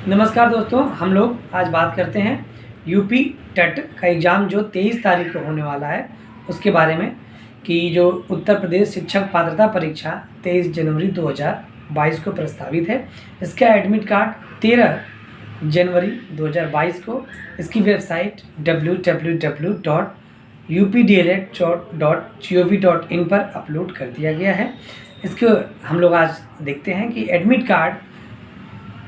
नमस्कार दोस्तों, हम लोग आज बात करते हैं यूपी टेट का एग्ज़ाम जो 23 तारीख को होने वाला है उसके बारे में कि जो उत्तर प्रदेश शिक्षक पात्रता परीक्षा 23 जनवरी 2022 को प्रस्तावित है। इसका एडमिट कार्ड 13 जनवरी 2022 को इसकी वेबसाइट www.updled.gov.in पर अपलोड कर दिया गया है। इसको हम लोग आज देखते हैं कि एडमिट कार्ड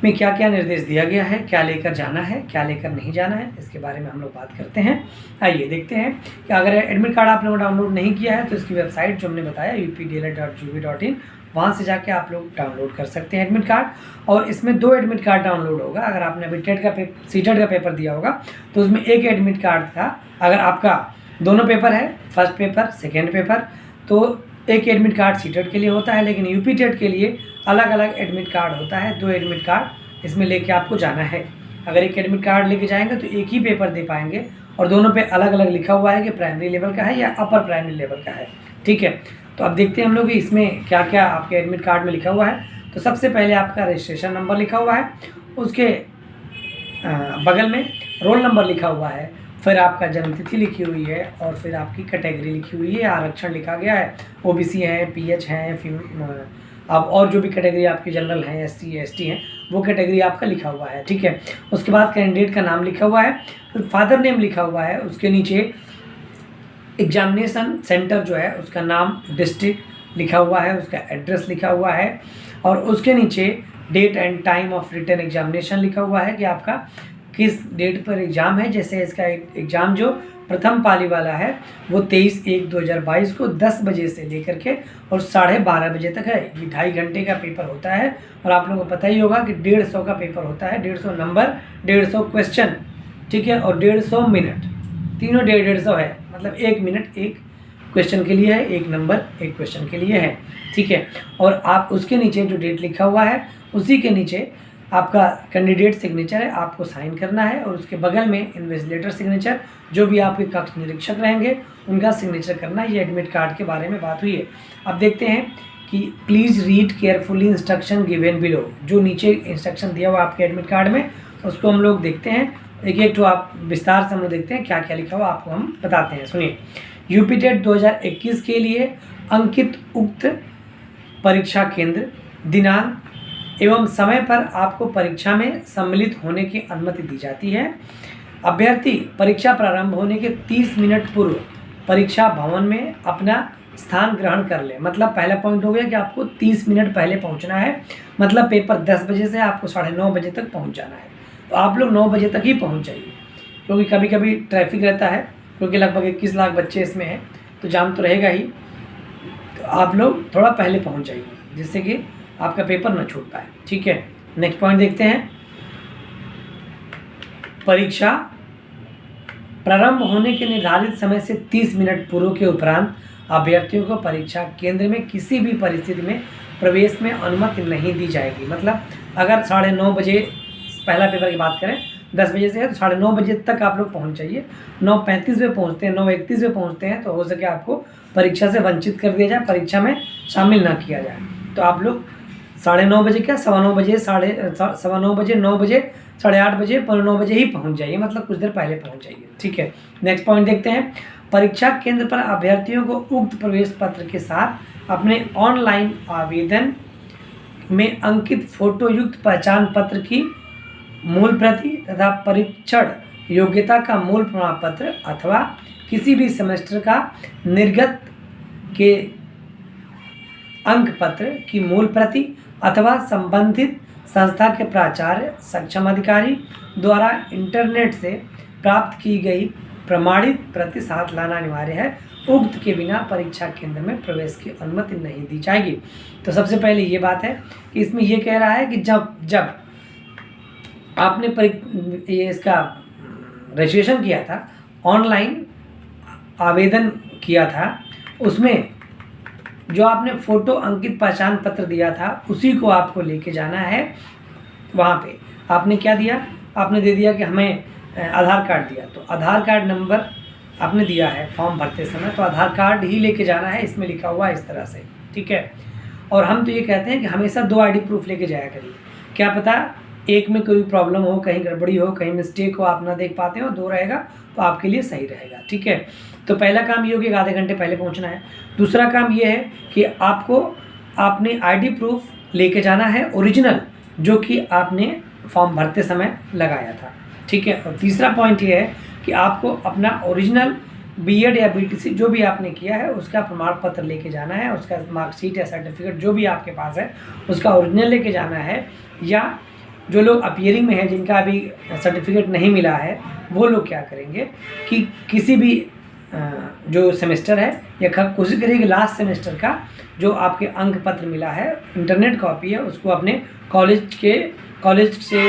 में क्या क्या निर्देश दिया गया है, क्या लेकर जाना है, क्या लेकर नहीं जाना है, इसके बारे में हम लोग बात करते हैं। आइए देखते हैं कि अगर एडमिट कार्ड आप लोगों ने डाउनलोड नहीं किया है तो इसकी वेबसाइट जो हमने बताया updled.gov.in, वहाँ से जाके आप लोग डाउनलोड कर सकते हैं एडमिट कार्ड। और इसमें 2 एडमिट कार्ड डाउनलोड होगा। अगर आपने अभी सीटेट का पेपर दिया होगा तो उसमें एक एडमिट कार्ड था। अगर आपका दोनों पेपर है, फर्स्ट पेपर सेकेंड पेपर, तो एक एडमिट कार्ड सीटेट के लिए होता है, लेकिन यूपी टेट के लिए अलग अलग एडमिट कार्ड होता है। 2 एडमिट कार्ड इसमें लेके आपको जाना है। अगर एक एडमिट कार्ड लेके जाएंगे तो एक ही पेपर दे पाएंगे और दोनों पे अलग अलग लिखा हुआ है कि प्राइमरी लेवल का है या अपर प्राइमरी लेवल का है। ठीक है, तो अब देखते हैं हम लोग कि इसमें क्या क्या आपके एडमिट कार्ड में लिखा हुआ है। तो सबसे पहले आपका रजिस्ट्रेशन नंबर लिखा हुआ है, उसके बगल में रोल नंबर लिखा हुआ है, फिर आपका जन्मतिथि लिखी हुई है और फिर आपकी कैटेगरी लिखी हुई है, आरक्षण लिखा गया है, ओबीसी हैं, पीएच हैं, अब और जो भी कैटेगरी आपकी जनरल हैं, एससी एसटी हैं, वो कैटेगरी आपका लिखा हुआ है। ठीक है, उसके बाद कैंडिडेट का नाम लिखा हुआ है, फिर फादर नेम लिखा हुआ है, उसके नीचे एग्जामिनेशन सेंटर जो है उसका नाम, डिस्ट्रिक्ट लिखा हुआ है, उसका एड्रेस लिखा हुआ है और उसके नीचे date and time of written examination लिखा हुआ है कि आपका किस डेट पर एग्ज़ाम है। जैसे इसका एग्ज़ाम जो प्रथम पाली वाला है वो 23/1/2022 को 10 बजे से लेकर के और 12:30 बजे तक है। ये 2.5 घंटे का पेपर होता है और आप लोगों को पता ही होगा कि 150 का पेपर होता है, 150 नंबर, 150 क्वेश्चन, ठीक है, और 150 मिनट, तीनों 150 है, मतलब 1 मिनट 1 क्वेश्चन के लिए है, 1 नंबर 1 क्वेश्चन के लिए है। ठीक है, और आप उसके नीचे जो डेट लिखा हुआ है उसी के नीचे आपका कैंडिडेट सिग्नेचर है, आपको साइन करना है और उसके बगल में इन्विजिलेटर सिग्नेचर, जो भी आपके कक्ष निरीक्षक रहेंगे उनका सिग्नेचर करना है। ये एडमिट कार्ड के बारे में बात हुई है। अब देखते हैं कि please read carefully instruction given below. जो नीचे इंस्ट्रक्शन दिया हुआ आपके एडमिट कार्ड में उसको हम लोग देखते हैं, एक एक तो आप विस्तार से हम लोग देखते हैं क्या क्या लिखा हुआ आपको हम बताते हैं। सुनिए, यूपी टेट 2021 के लिए अंकित उक्त परीक्षा केंद्र, दिनांक एवं समय पर आपको परीक्षा में सम्मिलित होने की अनुमति दी जाती है। अभ्यर्थी परीक्षा प्रारंभ होने के 30 मिनट पूर्व परीक्षा भवन में अपना स्थान ग्रहण कर ले। मतलब पहला पॉइंट हो गया कि आपको 30 मिनट पहले पहुंचना है, मतलब पेपर 10 बजे से आपको 9:30 बजे तक पहुंच जाना है। तो आप लोग 9 बजे तक ही पहुंच जाइए, क्योंकि कभी कभी ट्रैफिक रहता है, क्योंकि लगभग 21 लाख बच्चे इसमें हैं तो जाम तो रहेगा ही। तो आप लोग थोड़ा पहले पहुँच जाइए जिससे कि आपका पेपर न छूट पाए। ठीक है, नेक्स्ट पॉइंट देखते हैं। परीक्षा प्रारंभ होने के निर्धारित समय से 30 मिनट पूर्व के उपरांत अभ्यर्थियों को परीक्षा केंद्र में किसी भी परिस्थिति में प्रवेश में अनुमति नहीं दी जाएगी। मतलब अगर 9:30 बजे पहला पेपर की बात करें, 10 बजे से है तो 9:30 बजे तक आप लोग पहुंच जाइए। 9:35 में पहुंचते हैं, 9:31 में पहुंचते हैं तो हो सके आपको परीक्षा से वंचित कर दिया जाए, परीक्षा में शामिल ना किया जाए। तो आप लोग 9:30 बजे क्या 9:15 बजे, 9:15 बजे, 9 बजे, 8:30 बजे, 9:15 बजे ही पहुंच जाइए, मतलब कुछ देर पहले पहुंच जाइए। ठीक है, नेक्स्ट पॉइंट देखते हैं। परीक्षा केंद्र पर अभ्यर्थियों को उक्त प्रवेश पत्र के साथ अपने ऑनलाइन आवेदन में अंकित फोटोयुक्त पहचान पत्र की मूल प्रति तथा परीक्षण योग्यता का मूल प्रमाण पत्र अथवा किसी भी सेमेस्टर का निर्गत के अंक पत्र की मूल प्रति अथवा संबंधित संस्था के प्राचार्य सक्षम अधिकारी द्वारा इंटरनेट से प्राप्त की गई प्रमाणित प्रति साथ लाना अनिवार्य है। उक्त के बिना परीक्षा केंद्र में प्रवेश की अनुमति नहीं दी जाएगी। तो सबसे पहले ये बात है कि इसमें ये कह रहा है कि जब आपने ये इसका रजिस्ट्रेशन किया था, ऑनलाइन आवेदन किया था, उसमें जो आपने फ़ोटो अंकित पहचान पत्र दिया था उसी को आपको लेके जाना है। वहाँ पे आपने क्या दिया, आपने दे दिया कि हमें आधार कार्ड दिया, तो आधार कार्ड नंबर आपने दिया है फॉर्म भरते समय, तो आधार कार्ड ही लेके जाना है। इसमें लिखा हुआ है इस तरह से। ठीक है, और हम तो ये कहते हैं कि हमेशा 2 ID प्रूफ लेके जाया करिए। क्या पता एक में कोई प्रॉब्लम हो, कहीं गड़बड़ी हो, कहीं मिस्टेक हो, आप ना देख पाते हो, 2 रहेगा तो आपके लिए सही रहेगा। ठीक है, तो पहला काम ये हो कि आधे घंटे पहले पहुंचना है। दूसरा काम ये है कि आपको अपने आईडी प्रूफ लेके जाना है ओरिजिनल, जो कि आपने फॉर्म भरते समय लगाया था। ठीक है, और तीसरा पॉइंट ये है कि आपको अपना ओरिजिनल बीएड या बीटीसी जो भी आपने किया है उसका प्रमाण पत्र लेके जाना है, उसका मार्कशीट या सर्टिफिकेट जो भी आपके पास है उसका ओरिजिनल लेके जाना है। या जो लोग अपीयरिंग में हैं, जिनका अभी सर्टिफिकेट नहीं मिला है, वो लोग क्या करेंगे कि किसी भी जो सेमेस्टर है या कोशिश करिए कि लास्ट सेमेस्टर का जो आपके अंक पत्र मिला है, इंटरनेट कॉपी है, उसको अपने कॉलेज से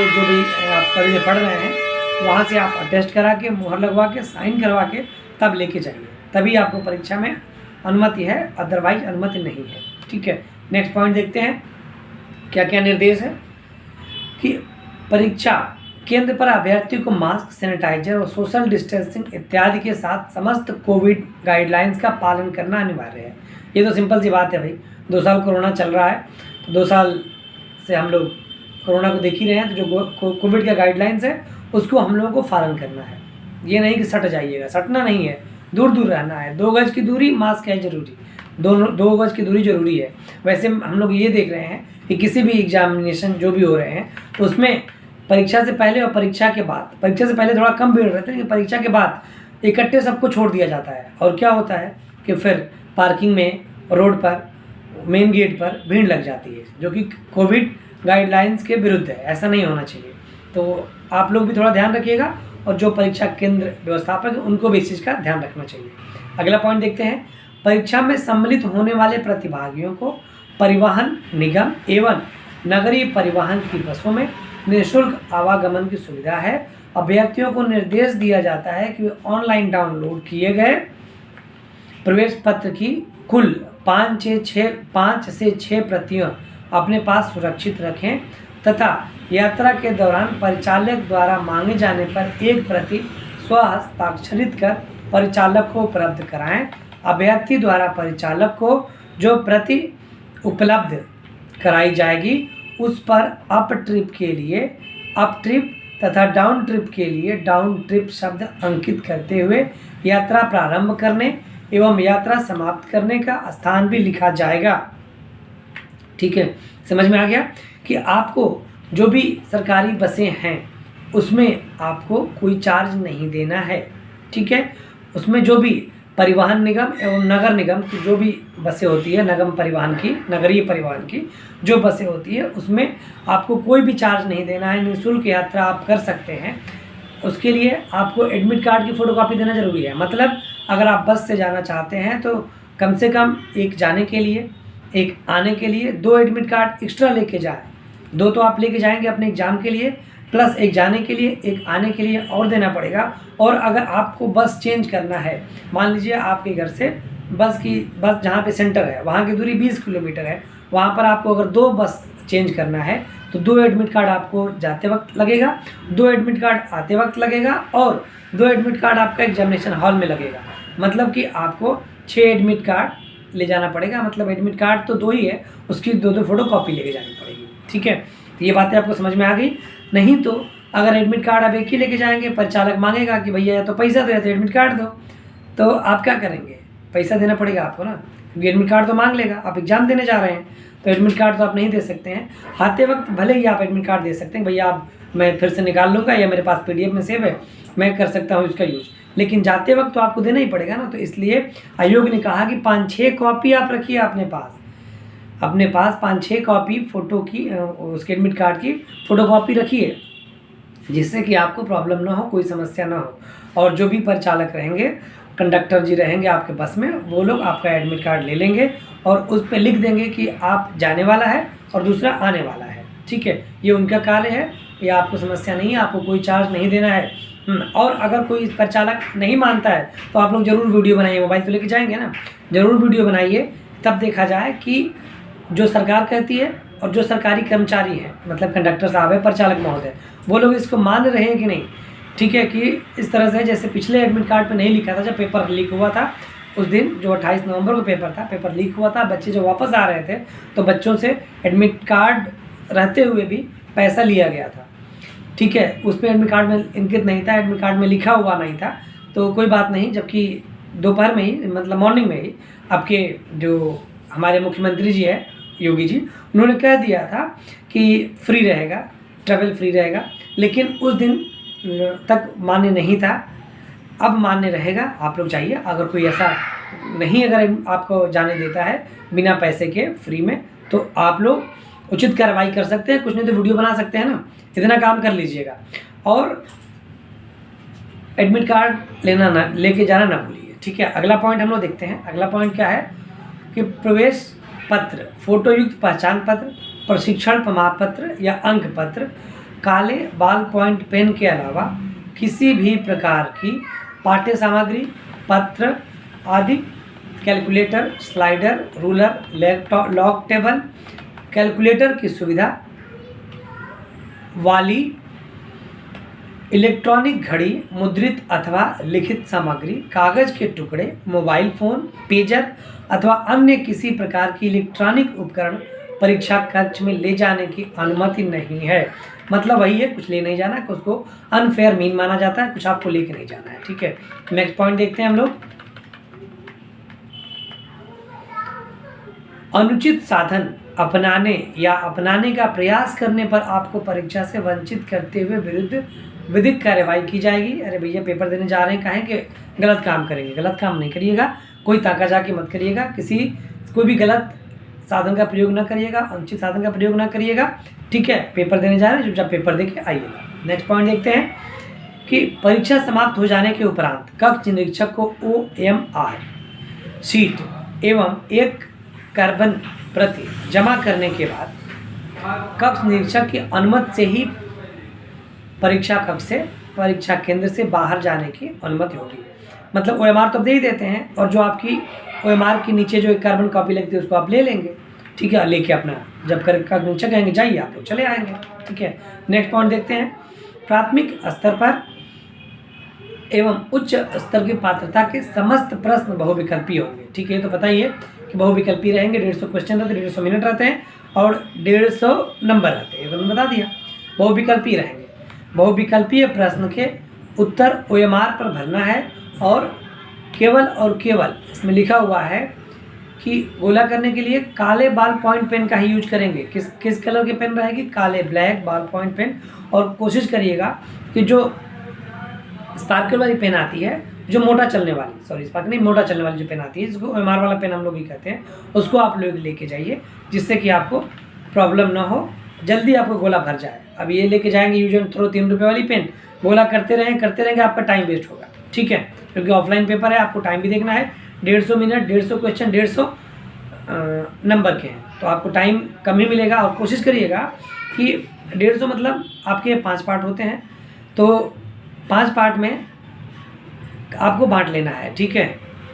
जो भी आप कॉलेज में पढ़ रहे हैं वहाँ से आप अटेस्ट करा के, मुहर लगवा के, साइन करवा के तब लेके जाइए, तभी आपको परीक्षा में अनुमति है, अदरवाइज अनुमति नहीं है। ठीक है, नेक्स्ट पॉइंट देखते हैं क्या क्या निर्देश है कि परीक्षा केंद्र पर अभ्यर्थी को मास्क, सैनिटाइजर और सोशल डिस्टेंसिंग इत्यादि के साथ समस्त कोविड गाइडलाइंस का पालन करना अनिवार्य है। ये तो सिंपल सी बात है भाई, 2 साल कोरोना चल रहा है, तो 2 साल से हम लोग कोरोना को देख ही रहे हैं, तो जो कोविड का गाइडलाइंस है उसको हम लोगों को पालन करना है। ये नहीं कि सट जाइएगा, सटना नहीं है, दूर दूर रहना है, 2 गज की दूरी, मास्क है जरूरी, 2 गज की दूरी जरूरी है। वैसे हम लोग ये देख रहे हैं कि किसी भी एग्जामिनेशन जो भी हो रहे हैं तो उसमें परीक्षा से पहले और परीक्षा के बाद, परीक्षा से पहले थोड़ा कम भीड़ रहती है, लेकिन परीक्षा के बाद इकट्ठे सबको छोड़ दिया जाता है, और क्या होता है कि फिर पार्किंग में, रोड पर, मेन गेट पर भीड़ लग जाती है, जो कि कोविड गाइडलाइंस के विरुद्ध है, ऐसा नहीं होना चाहिए। तो आप लोग भी थोड़ा ध्यान रखिएगा, और जो परीक्षा केंद्र व्यवस्थापक है उनको भी इस चीज़ का ध्यान रखना चाहिए। अगला पॉइंट देखते हैं, परीक्षा में सम्मिलित होने वाले प्रतिभागियों को परिवहन निगम एवं नगरीय परिवहन की बसों में निःशुल्क आवागमन की सुविधा है। अभ्यर्थियों को निर्देश दिया जाता है कि वे ऑनलाइन डाउनलोड किए गए प्रवेश पत्र की कुल 5 से 6 प्रतियां अपने पास सुरक्षित रखें तथा यात्रा के दौरान परिचालक द्वारा मांगे जाने पर एक प्रति स्वहस्ताक्षरित कर परिचालक को उपलब्ध कराएं। अभ्यर्थी द्वारा परिचालक को जो प्रति उपलब्ध कराई जाएगी उस पर अप ट्रिप तथा डाउन ट्रिप के लिए डाउन ट्रिप शब्द अंकित करते हुए यात्रा प्रारंभ करने एवं यात्रा समाप्त करने का स्थान भी लिखा जाएगा। ठीक है, समझ में आ गया कि आपको जो भी सरकारी बसें हैं उसमें आपको कोई चार्ज नहीं देना है। ठीक है, उसमें जो भी परिवहन निगम एवं नगर निगम की जो भी बसें होती है, नगरीय परिवहन की जो बसें होती है, उसमें आपको कोई भी चार्ज नहीं देना है, निःशुल्क यात्रा आप कर सकते हैं। उसके लिए आपको एडमिट कार्ड की फ़ोटोकॉपी देना ज़रूरी है। मतलब अगर आप बस से जाना चाहते हैं तो कम से कम एक जाने के लिए, एक आने के लिए 2 एडमिट कार्ड एक्स्ट्रा लेके जाएँ। 2 तो आप लेके जाएंगे अपने एग्ज़ाम के लिए, प्लस एक जाने के लिए, एक आने के लिए और देना पड़ेगा। और अगर आपको बस चेंज करना है, मान लीजिए आपके घर से बस जहाँ पे सेंटर है वहाँ की दूरी 20 किलोमीटर है, वहाँ पर आपको अगर 2 बस चेंज करना है तो 2 एडमिट कार्ड आपको जाते वक्त लगेगा, 2 एडमिट कार्ड आते वक्त लगेगा, और 2 एडमिट कार्ड आपका एग्जामिनेशन हॉल में लगेगा। मतलब कि आपको 6 एडमिट कार्ड ले जाना पड़ेगा। मतलब एडमिट कार्ड तो 2 ही है, उसकी 2 फोटोकॉपी लेके जानी पड़ेगी। ठीक है, तो ये बातें आपको समझ में आ गई। नहीं तो अगर एडमिट कार्ड आप एक ही लेके जाएंगे, परिचालक मांगेगा कि भैया तो पैसा दो या तो एडमिट कार्ड दो, तो आप क्या करेंगे? पैसा देना पड़ेगा आपको ना, क्योंकि एडमिट कार्ड तो मांग लेगा। आप एग्जाम देने जा रहे हैं तो एडमिट कार्ड तो आप नहीं दे सकते हैं। आते वक्त भले ही आप एडमिट कार्ड दे सकते हैं, भैया आप मैं फिर से निकाल लूँगा या मेरे पास PDF में सेव है, मैं कर सकता हूँ इसका यूज, लेकिन जाते वक्त तो आपको देना ही पड़ेगा ना। तो इसलिए आयोग ने कहा कि 5-6 कॉपी आप रखिए अपने पास 5-6 कॉपी फ़ोटो की, उसके एडमिट कार्ड की फ़ोटोकॉपी रखिए, जिससे कि आपको प्रॉब्लम ना हो, कोई समस्या ना हो। और जो भी परिचालक रहेंगे, कंडक्टर जी रहेंगे आपके बस में, वो लोग आपका एडमिट कार्ड ले लेंगे और उस पर लिख देंगे कि आप जाने वाला है और दूसरा आने वाला है। ठीक है, ये उनका कार्य है, ये आपको समस्या नहीं है, आपको कोई चार्ज नहीं देना है। और अगर कोई परिचालक नहीं मानता है तो आप लोग ज़रूर वीडियो बनाइए, मोबाइल तो लेके जाएंगे ना, ज़रूर वीडियो बनाइए, तब देखा जाए कि जो सरकार कहती है और जो सरकारी कर्मचारी हैं, मतलब कंडक्टर साहब है, परिचालक महोदय, वो लोग इसको मान रहे हैं कि नहीं। ठीक है, कि इस तरह से जैसे पिछले एडमिट कार्ड पे नहीं लिखा था, जब पेपर लीक हुआ था उस दिन, जो 28 नवंबर को पेपर था, पेपर लीक हुआ था, बच्चे जो वापस आ रहे थे तो बच्चों से एडमिट कार्ड रहते हुए भी पैसा लिया गया था, ठीक है। उस पर एडमिट कार्ड में इंकित नहीं था, एडमिट कार्ड में लिखा हुआ नहीं था, तो कोई बात नहीं। जबकि दोपहर में ही, मतलब मॉर्निंग में ही, आपके जो हमारे मुख्यमंत्री जी है योगी जी, उन्होंने कह दिया था कि फ्री रहेगा, ट्रैवल फ्री रहेगा, लेकिन उस दिन तक मान्य नहीं था। अब मान्य रहेगा। आप लोग जाइए, अगर कोई ऐसा नहीं, अगर आपको जाने देता है बिना पैसे के फ्री में, तो आप लोग उचित कार्रवाई कर सकते हैं। कुछ नहीं तो वीडियो बना सकते हैं ना, इतना काम कर लीजिएगा। और एडमिट कार्ड लेके जाना ना भूलिए, ठीक है। अगला पॉइंट हम लोग देखते हैं। अगला पॉइंट क्या है कि प्रवेश पत्र, फोटोयुक्त पहचान पत्र, प्रशिक्षण प्रमाण पत्र या अंक पत्र, काले बॉल पॉइंट पेन के अलावा किसी भी प्रकार की पाठ्य सामग्री, पत्र आदि, calculator, slider, ruler, log table, calculator की सुविधा वाली इलेक्ट्रॉनिक घड़ी, मुद्रित अथवा लिखित सामग्री, कागज के टुकड़े, मोबाइल फोन, पेजर अथवा अन्य किसी प्रकार की इलेक्ट्रॉनिक उपकरण परीक्षा कक्ष में ले जाने की अनुमति नहीं है। मतलब वही है, कुछ ले नहीं जाना, कुछ को अनफेयर मीन माना जाता है, कुछ आपको लेके नहीं जाना है, ठीक है। नेक्स्ट पॉइंट देखते हैं हम लोग। अनुचित साधन अपनाने या अपनाने का प्रयास करने पर आपको परीक्षा से वंचित करते हुए विरुद्ध विधिक कार्रवाई की जाएगी। अरे भैया पेपर देने जा रहे हैं, कहें कि गलत काम करेंगे, गलत काम नहीं करिएगा, कोई ताका झाकी मत करिएगा, कोई भी गलत साधन का प्रयोग ना करिएगा, अनुचित साधन का प्रयोग ना करिएगा, ठीक है। पेपर देने जा रहे हैं, चुपचाप पेपर दे के आइएगा। नेक्स्ट पॉइंट देखते हैं कि परीक्षा समाप्त हो जाने के उपरांत कक्ष निरीक्षक को OMR शीट एवं एक कार्बन प्रति जमा करने के बाद कक्ष निरीक्षक की अनुमति से ही परीक्षा कक्ष से, परीक्षा केंद्र से बाहर जाने की अनुमति होगी। मतलब OMR तो दे ही देते हैं, और जो आपकी OMR के नीचे जो एक कार्बन कॉपी लगती है उसको आप ले लेंगे, ठीक है। लेके अपना जब कर कक्ष निरीक्षक आएंगे, जाइए आप लोग चले आएंगे, ठीक है। नेक्स्ट पॉइंट देखते हैं। प्राथमिक स्तर पर एवं उच्च स्तर की पात्रता के समस्त प्रश्न बहुविकल्पी होंगे, ठीक है। तो पता ही है कि बहुविकल्पी रहेंगे। 150 क्वेश्चन रहते हैं, 150 मिनट रहते हैं और 150 नंबर रहते हैं, ये तो मैंने बता दिया। बहुविकल्पी रहेंगे। बहुविकल्पीय प्रश्न के उत्तर OMR पर भरना है, और केवल इसमें लिखा हुआ है कि गोला करने के लिए काले बॉल पॉइंट पेन का ही यूज करेंगे। किस कलर के पेन रहेगी? काले, ब्लैक बॉल पॉइंट पेन। और कोशिश करिएगा कि जो स्पार्कल वाली पेन आती है, जो मोटा चलने वाली, सॉरी स्पार्कल नहीं, मोटा चलने वाली जो पेन आती है, जिसको OMR वाला पेन हम लोग ही कहते हैं, उसको आप लोग लेके जाइए, जिससे कि आपको प्रॉब्लम ना हो, जल्दी आपको गोला भर जाए। अब ये लेके जाएंगे यूज एंड थ्रो 3 रुपये वाली पेन, गोला करते रहेंगे, आपका टाइम वेस्ट होगा, ठीक है। क्योंकि ऑफलाइन पेपर है, आपको टाइम भी देखना है। 150 मिनट, 150 क्वेश्चन, 150 नंबर के हैं, तो आपको टाइम कम ही मिलेगा। और कोशिश करिएगा कि 150 मतलब आपके 5 पार्ट होते हैं, तो 5 पार्ट में आपको बांट लेना है, ठीक है।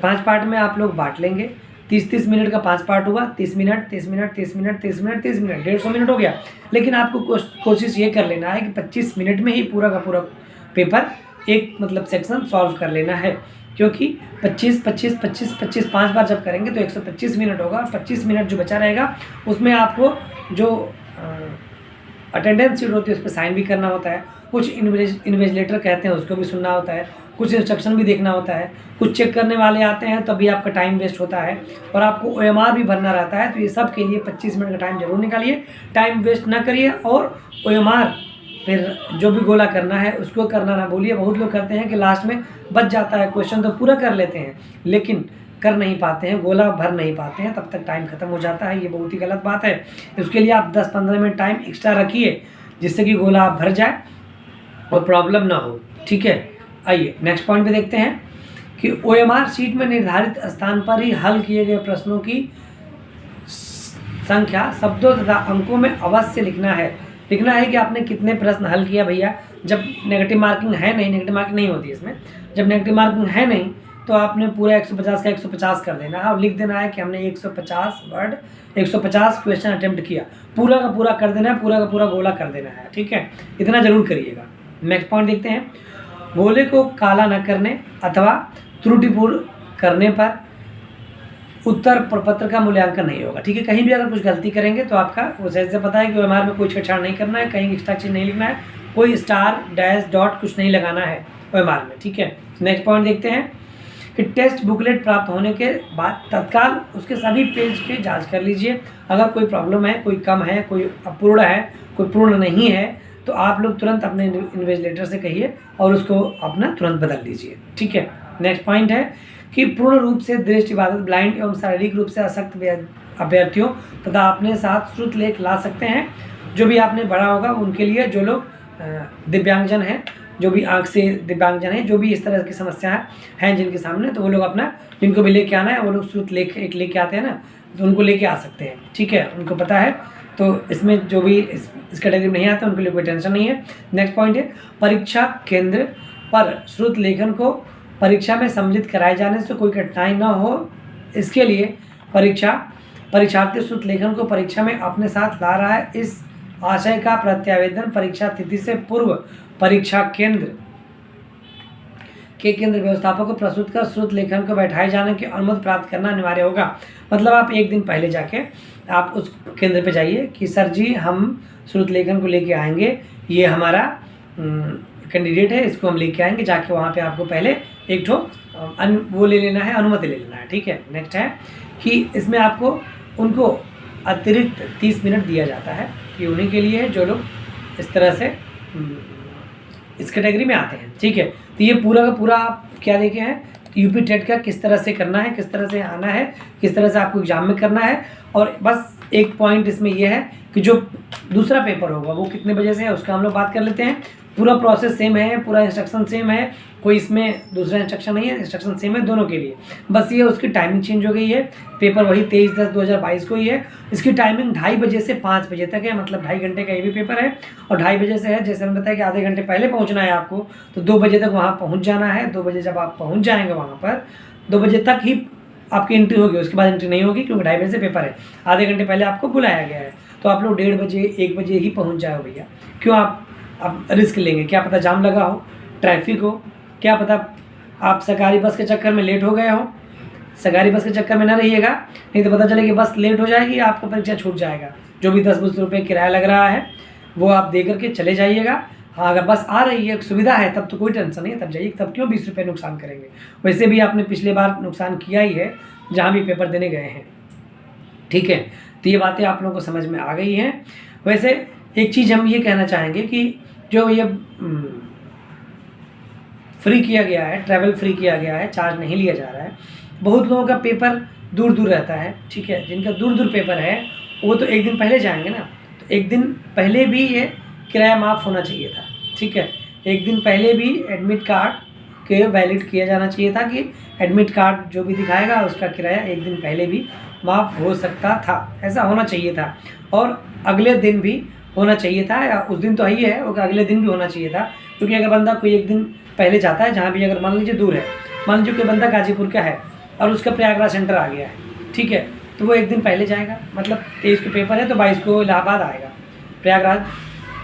5 पार्ट में आप लोग बांट लेंगे। 30-30 मिनट का 5 पार्ट हुआ, 30 minute, 30 minute, 30 minute, 30 minute, 30 minute, 150 minute हो गया। लेकिन आपको कोशिश ये कर लेना है कि 25 मिनट में ही पूरा का पूरा पेपर, एक मतलब सेक्शन सॉल्व कर लेना है। क्योंकि 25, 25, 25, 25 5 बार जब करेंगे तो 125 मिनट होगा, और 25 मिनट जो बचा रहेगा उसमें आपको जो अटेंडेंस शीट होती है उस पर साइन भी करना होता है, कुछ इन्विजिलेटर कहते हैं उसको भी सुनना होता है, कुछ इंस्ट्रक्शन भी देखना होता है, कुछ चेक करने वाले आते हैं, तभी आपका टाइम वेस्ट होता है, और आपको OMR भी भरना रहता है। तो ये सब के लिए 25 मिनट का टाइम जरूर निकालिए, टाइम वेस्ट ना करिए। और OMR फिर जो भी गोला करना है उसको करना ना भूलिए। बहुत लोग करते हैं कि लास्ट में बच जाता है क्वेश्चन, तो पूरा कर लेते हैं, लेकिन कर नहीं पाते हैं, गोला भर नहीं पाते हैं, तब तक टाइम खत्म हो जाता है। ये बहुत ही गलत बात है। उसके लिए आप 10-15 मिनट टाइम एक्स्ट्रा रखिए, जिससे कि गोला आप भर जाए और प्रॉब्लम ना हो, ठीक है। आइए नेक्स्ट पॉइंट पे देखते हैं कि OMR शीट में निर्धारित स्थान पर ही हल किए गए प्रश्नों की संख्या शब्दों तथा अंकों में अवश्य लिखना है। लिखना है कि आपने कितने प्रश्न हल किया भैया। जब नेगेटिव मार्किंग है नहीं, नेगेटिव मार्किंग नहीं होती इसमें, जब नेगेटिव मार्किंग है नहीं तो आपने पूरा 150 का 150 कर देना है, और लिख देना है कि हमने 150 वर्ड, 150 क्वेश्चन अटेम्प्ट किया, पूरा का पूरा कर देना है, पूरा का पूरा गोला कर देना है, ठीक है। इतना जरूर करिएगा। नेक्स्ट पॉइंट देखते हैं। गोले को काला न करने अथवा त्रुटिपूर्ण करने पर उत्तर प्रपत्र का मूल्यांकन नहीं होगा। ठीक है, कहीं भी अगर कुछ गलती करेंगे तो आपका वो सही से पता है कि OMR में कोई छेड़छाड़ नहीं करना है, कहीं एक्स्ट्रा चीज़ नहीं लिखना है, कोई स्टार डैश डॉट कुछ नहीं लगाना है OMR में। ठीक है, नेक्स्ट पॉइंट देखते हैं कि टेस्ट बुकलेट प्राप्त होने के बाद तत्काल उसके सभी पेज की जांच कर लीजिए। अगर कोई प्रॉब्लम है, कोई कम है, कोई अपूर्ण है, कोई पूर्ण नहीं है, तो आप लोग तुरंत अपने इन्विजिलेटर से कहिए और उसको अपना तुरंत बदल लीजिए। ठीक है, नेक्स्ट पॉइंट है कि पूर्ण रूप से दृष्टिबाधित, ब्लाइंड एवं शारीरिक रूप से अशक्त अभ्यर्थियों तथा अपने साथ श्रुत लेख ला सकते हैं। जो भी आपने पढ़ा होगा उनके लिए, जो लोग दिव्यांगजन हैं, जो भी आँख से दिव्यांगजन हैं, जो भी इस तरह की समस्याएं हैं जिनके सामने, तो वो लोग अपना, जिनको भी लेके आना है वो लोग श्रुत लेख एक लेके आते हैं ना, तो उनको लेके आ सकते हैं। ठीक है, उनको पता है, तो इसमें जो भी इस कैटेगरी में नहीं आता उनके लिए कोई टेंशन नहीं है। नेक्स्ट पॉइंट है परीक्षा केंद्र पर श्रुत लेखन को परीक्षा में सम्मिलित कराए जाने से कोई कठिनाई न हो, इसके लिए परीक्षार्थी श्रुत लेखन को परीक्षा में अपने साथ ला रहा है, इस आशय का प्रत्यावेदन परीक्षा तिथि से पूर्व परीक्षा केंद्र के केंद्र व्यवस्थापक को प्रस्तुत कर श्रुत लेखन को बैठाए जाने की अनुमति प्राप्त करना अनिवार्य होगा। मतलब आप एक दिन पहले जाके आप उस केंद्र पे जाइए कि सर जी हम श्रुत लेखन को लेके आएंगे, ये हमारा कैंडिडेट है, इसको हम लेके आएंगे। जाके वहाँ पे आपको पहले एक ठो वो ले लेना है, अनुमति ले लेना है। ठीक है, नेक्स्ट है कि इसमें आपको उनको अतिरिक्त 30 मिनट दिया जाता है कि उन्हीं के लिए जो लोग इस तरह से इस कैटेगरी में आते हैं। ठीक है, तो ये पूरा का पूरा आप क्या देखे हैं, यूपी टेट का किस तरह से करना है, किस तरह से आना है, किस तरह से आपको एग्जाम में करना है। और बस एक पॉइंट इसमें यह है कि जो दूसरा पेपर होगा वो कितने बजे से है उसका हम लोग बात कर लेते हैं। पूरा प्रोसेस सेम है, पूरा इंस्ट्रक्शन सेम है, कोई इसमें दूसरा इंस्ट्रक्शन नहीं है, इंस्ट्रक्शन सेम है दोनों के लिए। बस ये उसकी टाइमिंग चेंज हो गई है, पेपर वही 23/10/2022 को ही है। इसकी टाइमिंग 2:30 बजे से 5 बजे तक है, मतलब 2.5 घंटे का ये भी पेपर है। और 2:30 बजे से है, जैसे मैंने बताया कि आधे घंटे पहले पहुँचना है आपको, तो 2 बजे तक वहाँ पहुँच जाना है। 2 बजे जब आप पहुँच जाएंगे वहाँ पर, 2 बजे तक ही आपकी एंट्री होगी, उसके बाद एंट्री नहीं होगी क्योंकि 2:30 बजे से पेपर है। आधे घंटे पहले आपको बुलाया गया है, तो आप लोग 1:30 बजे 1 बजे ही पहुँच जाओ भैया। क्यों आप रिस्क लेंगे, क्या पता जाम लगा हो, ट्रैफिक हो, क्या पता आप सरकारी बस के चक्कर में लेट हो गए हो। सरकारी बस के चक्कर में ना रहिएगा, नहीं तो पता चले कि बस लेट हो जाएगी, आपका परीक्षा छूट जाएगा। जो भी 10-20 रुपये किराया लग रहा है वो आप दे करके चले जाइएगा। हाँ, अगर बस आ रही है, सुविधा है, तब तो कोई टेंशन नहीं है, तब जाइए। तब क्यों 20 रुपये नुकसान करेंगे, वैसे भी आपने पिछले बार नुकसान किया ही है जहाँ भी पेपर देने गए हैं। ठीक है, तो ये बातें आप लोगों को समझ में आ गई हैं। वैसे एक चीज़ हम ये कहना चाहेंगे कि जो ये फ्री किया गया है, ट्रैवल फ्री किया गया है, चार्ज नहीं लिया जा रहा है। बहुत लोगों का पेपर दूर दूर रहता है। ठीक है, जिनका दूर दूर पेपर है वो तो एक दिन पहले जाएंगे ना, तो एक दिन पहले भी ये किराया माफ़ होना चाहिए था। ठीक है, एक दिन पहले भी एडमिट कार्ड के वैलिड किया जाना चाहिए था कि एडमिट कार्ड जो भी दिखाएगा उसका किराया एक दिन पहले भी माफ़ हो सकता था, ऐसा होना चाहिए था। और अगले दिन भी होना चाहिए था, या उस दिन तो ही है, और अगले दिन भी होना चाहिए था। क्योंकि अगर बंदा कोई एक दिन पहले जाता है, जहाँ भी अगर मान लीजिए दूर है, मान लीजिए कोई बंदा गाजीपुर का है और उसका प्रयागराज सेंटर आ गया है, ठीक है, तो वो एक दिन पहले जाएगा। मतलब 23 को पेपर है तो 22 को इलाहाबाद आएगा, प्रयागराज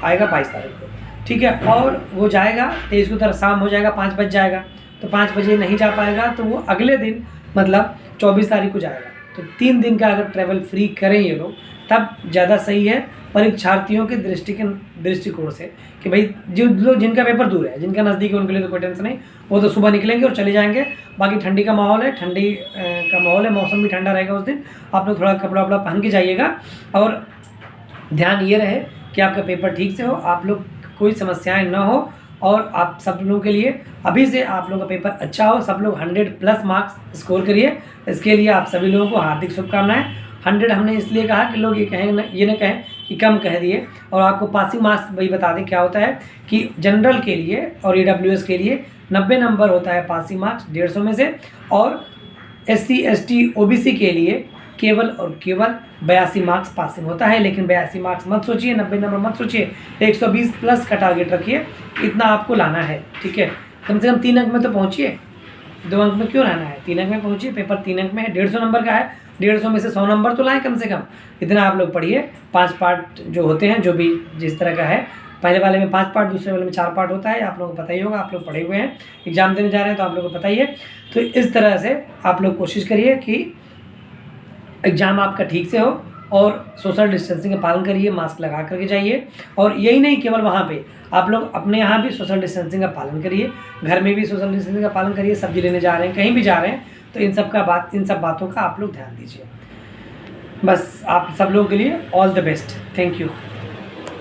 आएगा 22 तारीख को। ठीक है, और वो जाएगा 23 को तो शाम हो जाएगा, 5 बज जाएगा, तो 5 बजे नहीं जा पाएगा, तो वो अगले दिन मतलब 24 तारीख को जाएगा। तो 3 दिन का अगर ट्रैवल फ्री करें ये लोग, तब ज़्यादा सही है परीक्षार्थियों के दृष्टिकोण से कि भाई जो लोग जिनका पेपर दूर है, जिनका नज़दीक है, उनके लिए तो कोई टेंशन नहीं, वो तो सुबह निकलेंगे और चले जाएंगे। बाकी ठंडी का माहौल है, ठंडी का माहौल है, मौसम भी ठंडा रहेगा उस दिन। आप लोग थोड़ा कपड़ा वपड़ा पहन के जाइएगा, और ध्यान ये रहे कि आपका पेपर ठीक से हो, आप लोग कोई समस्याएँ न हो, और आप सब लोगों के लिए अभी से आप लोगों का पेपर अच्छा हो, सब लोग 100+ मार्क्स स्कोर करिए। इसके लिए आप सभी लोगों को हार्दिक शुभकामनाएं। 100 हमने इसलिए कहा कि लोग ये न कहें कि कम कह दिए। और आपको पासिंग मार्क्स वही बता दें क्या होता है कि जनरल के लिए और EWS के लिए 90 नंबर होता है पासिंग मार्क्स 150 में से, और SC ST OBC के लिए केवल और केवल 82 मार्क्स पासिंग होता है। लेकिन 82 मार्क्स मत सोचिए, 90 नंबर मत सोचिए, 120+ का टारगेट रखिए, इतना आपको लाना है। ठीक है, कम से कम 3 अंक में तो पहुँचिए, 2 अंक में क्यों रहना है, 3 अंक में पहुँचिए। पेपर 3 अंक में है, 150 नंबर का है, 150 में से 100 नंबर तो लाएँ कम से कम। इतना आप लोग पढ़िए। 5 पार्ट जो होते हैं, जो भी जिस तरह का है, पहले वाले में 5 पार्ट, दूसरे वाले में 4 पार्ट होता है, आप लोगों को पता ही होगा, आप लोग पढ़े हुए हैं, एग्जाम देने जा रहे हैं तो आप लोगों को पता ही है। तो इस तरह से आप लोग कोशिश करिए कि एग्ज़ाम आपका ठीक से हो और सोशल डिस्टेंसिंग का पालन करिए, मास्क लगा करके जाइए। और यही नहीं केवल वहाँ पे, आप लोग अपने यहाँ भी सोशल डिस्टेंसिंग का पालन करिए, घर में भी सोशल डिस्टेंसिंग का पालन करिए। सब्जी लेने जा रहे हैं, कहीं भी जा रहे हैं, तो इन सब बातों का आप लोग ध्यान दीजिए। बस आप सब लोगों के लिए all the best. Thank you.